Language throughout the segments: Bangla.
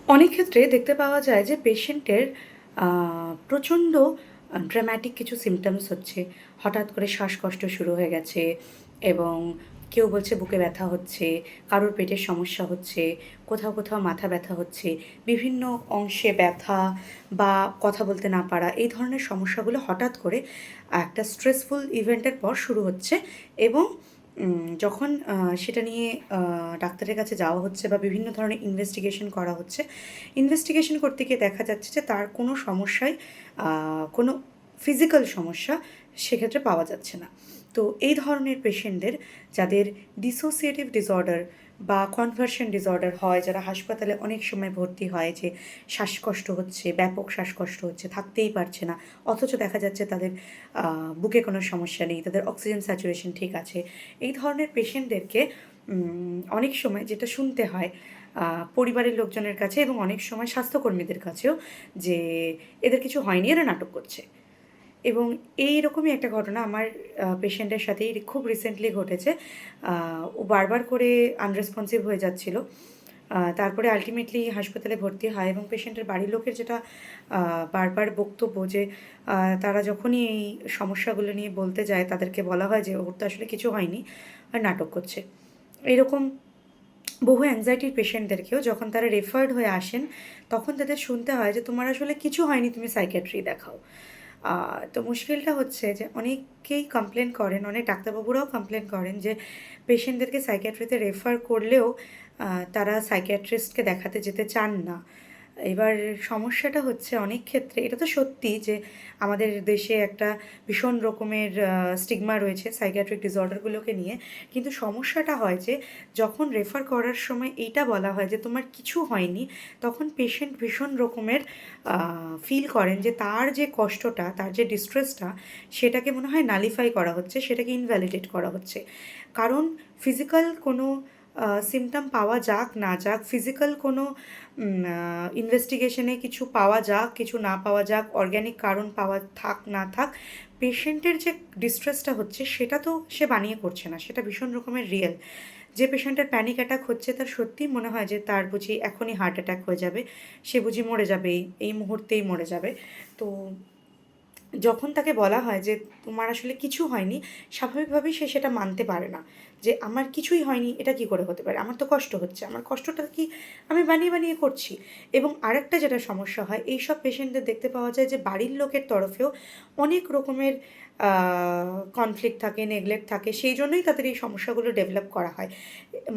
অনেক ক্ষেত্রে দেখতে পাওয়া যায় যে পেশেন্টের প্রচণ্ড ড্রামাটিক কিছু সিমটমস হচ্ছে। হঠাৎ করে শ্বাসকষ্ট শুরু হয়ে গেছে এবং কেউ বলছে বুকে ব্যথা হচ্ছে, কারোর পেটের সমস্যা হচ্ছে, কোথাও কোথাও মাথা ব্যথা হচ্ছে, বিভিন্ন অংশে ব্যথা বা কথা বলতে না পারা, এই ধরনের সমস্যাগুলো হঠাৎ করে একটা স্ট্রেসফুল ইভেন্টের পর শুরু হচ্ছে এবং যখন সেটা নিয়ে ডাক্তারের কাছে যাওয়া হচ্ছে বা বিভিন্ন ধরনের ইনভেস্টিগেশন করা হচ্ছে, ইনভেস্টিগেশন করতে গিয়ে দেখা যাচ্ছে যে তার কোনো সমস্যাই কোনো ফিজিক্যাল সমস্যা সেক্ষেত্রে পাওয়া যাচ্ছে না। তো এই ধরনের পেশেন্টদের, যাদের ডিসোসিয়েটিভ ডিসঅর্ডার বা কনভার্সন ডিসঅর্ডার হয়, যারা হাসপাতালে অনেক সময় ভর্তি হয় যে শ্বাসকষ্ট হচ্ছে, ব্যাপক শ্বাসকষ্ট হচ্ছে, থাকতেই পারছে না, অথচ দেখা যাচ্ছে তাদের বুকে কোনো সমস্যা নেই, তাদের অক্সিজেন স্যাচুরেশন ঠিক আছে। এই ধরনের পেশেন্টদেরকে অনেক সময় যেটা শুনতে হয় পরিবারের লোকজনের কাছে এবং অনেক সময় স্বাস্থ্যকর্মীদের কাছেও, যে এদের কিছু হয়নি, এরা নাটক করছে। এবং এইরকমই একটা ঘটনা আমার পেশেন্টের সাথেই খুব রিসেন্টলি ঘটেছে। ও বারবার করে আনরেসপন্সিভ হয়ে যাচ্ছিল। তারপরে আলটিমেটলি হাসপাতালে ভর্তি হয় এবং পেশেন্টের বাড়ির লোকের যেটা বারবার বক্তব্য যে তারা যখনই এই সমস্যাগুলো নিয়ে বলতে যায়, তাদেরকে বলা হয় যে ওর তো আসলে কিছু হয়নি আর নাটক করছে। এরকম বহু অ্যাংজাইটির পেশেন্টদেরকেও যখন তারা রেফার্ড হয়ে আসেন, তখন তাদের শুনতে হয় যে তোমার আসলে কিছু হয়নি, তুমি সাইকিয়াট্রি দেখাও। তো মুশকিলটা হচ্ছে যে অনেকেই কমপ্লেন করেন, অনেক ডাক্তারবাবুরাও কমপ্লেন করেন যে পেশেন্টদেরকে সাইকিয়াট্রিতে রেফার করলেও তারা সাইকিয়াট্রিস্টকে দেখাতে যেতে চান না। এবার সমস্যাটা হচ্ছে অনেক ক্ষেত্রে, এটা তো সত্যি যে আমাদের দেশে একটা ভীষণ রকমের স্টিগমা রয়েছে সাইকিয়াট্রিক ডিসঅর্ডারগুলোকে নিয়ে, কিন্তু সমস্যাটা হয় যে যখন রেফার করার সময় এইটা বলা হয় যে তোমার কিছু হয়নি, তখন পেশেন্ট ভীষণ রকমের ফিল করেন যে তার যে কষ্টটা, তার যে ডিস্ট্রেসটা, সেটাকে মনে হয় নালিফাই করা হচ্ছে, সেটাকে ইনভ্যালিডেট করা হচ্ছে। কারণ ফিজিক্যাল কোনো সিমটম পাওয়া যাক না যাক, ফিজিক্যাল কোনো ইনভেস্টিগেশনে কিছু পাওয়া যাক, কিছু না পাওয়া যাক, অর্গ্যানিক কারণ পাওয়া থাক না থাক, পেশেন্টের যে ডিস্ট্রেসটা হচ্ছে সেটা তো সে বানিয়ে করছে না, সেটা ভীষণ রকমের রিয়েল। যে পেশেন্টের প্যানিক অ্যাটাক হচ্ছে, তার সত্যিই মনে হয় যে তার বুঝি এখনই হার্ট অ্যাটাক হয়ে যাবে, সে বুঝি মরে যাবে, এই মুহূর্তেই মরে যাবে। তো যখন তাকে বলা হয় যে তোমার আসলে কিছু হয়নি, স্বাভাবিকভাবেই সে সেটা মানতে পারে না যে আমার কিছুই হয়নি, এটা কি করে হতে পারে, আমার তো কষ্ট হচ্ছে, আমার কষ্টটা কি আমি বানিয়ে বানিয়ে করছি। এবং আরেকটা যেটা সমস্যা হয়, এইসব পেশেন্টদের দেখতে পাওয়া যায় যে বাড়ির লোকের তরফেও অনেক রকমের কনফ্লিক্ট থাকে, নেগলেক্ট থাকে, সেই জন্যই তাদের এই সমস্যাগুলো ডেভেলপ করা হয়,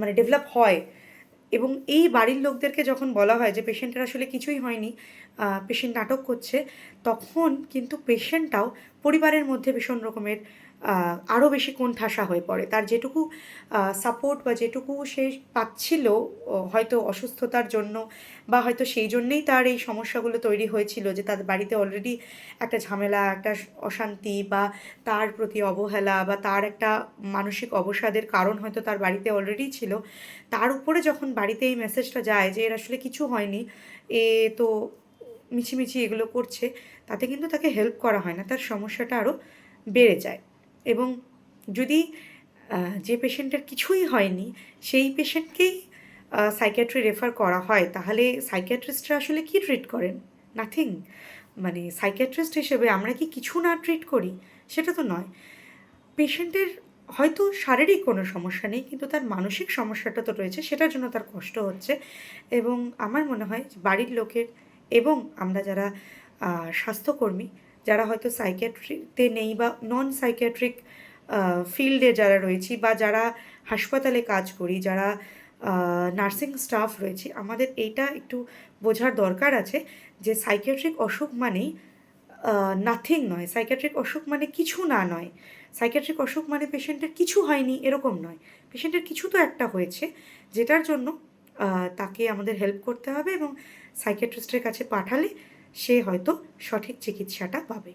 মানে ডেভেলপ হয়। এবং এই বাড়ির লোকদেরকে যখন বলা হয় যে পেশেন্টের আসলে কিছুই হয়নি, পেশেন্ট নাটক করছে, তখন কিন্তু পেশেন্টটাও পরিবারের মধ্যে ভীষণ রকমের আরও বেশি কোণঠাসা হয়ে পড়ে। তার যেটুকু সাপোর্ট বা যেটুকু সে পাচ্ছিল, হয়তো অসুস্থতার জন্য বা হয়তো সেই জন্যেই তার এই সমস্যাগুলো তৈরি হয়েছিল যে তার বাড়িতে অলরেডি একটা ঝামেলা, একটা অশান্তি বা তার প্রতি অবহেলা বা তার একটা মানসিক অবসাদের কারণ হয়তো তার বাড়িতে অলরেডি ছিল। তার উপরে যখন বাড়িতে এই মেসেজটা যায় যে এর আসলে কিছু হয়নি, এ তো মিছিমিছি এগুলো করছে, তাতে কিন্তু তাকে হেল্প করা হয় না, তার সমস্যাটা আরও বেড়ে যায়। এবং যদি যে পেশেন্টের কিছুই হয়নি সেই পেশেন্টকেই সাইকিয়াট্রি রেফার করা হয়, তাহলে সাইকিয়াট্রিস্টরা আসলে কি ট্রিট করেন? নাথিং। মানে সাইকিয়াট্রিস্ট হিসেবে আমরা কি কিছু না ট্রিট করি? সেটা তো নয়। পেশেন্টের হয়তো শারীরিক কোনো সমস্যা নেই, কিন্তু তার মানসিক সমস্যাটা তো রয়েছে, সেটার জন্য তার কষ্ট হচ্ছে। এবং আমার মনে হয় যে বাড়ির লোকের এবং আমরা যারা স্বাস্থ্যকর্মী, যারা হয়তো সাইকিয়াট্রিতে নেই বা নন সাইকিয়াট্রিক ফিল্ডে যারা রয়েছি বা যারা হাসপাতালে কাজ করি, যারা নার্সিং স্টাফ রয়েছি, আমাদের এইটা একটু বোঝার দরকার আছে যে সাইকিয়াট্রিক অসুখ মানেই নাথিং নয়, সাইকিয়াট্রিক অসুখ মানে কিছু না নয়, সাইকিয়াট্রিক অসুখ মানে পেশেন্টের কিছু হয়নি এরকম নয়, পেশেন্টের কিছু তো একটা হয়েছে, যেটার জন্য তাকে আমাদের হেল্প করতে হবে এবং সাইকিয়াট্রিস্টের কাছে পাঠালে সে হয়তো সঠিক চিকিৎসাটা পাবে।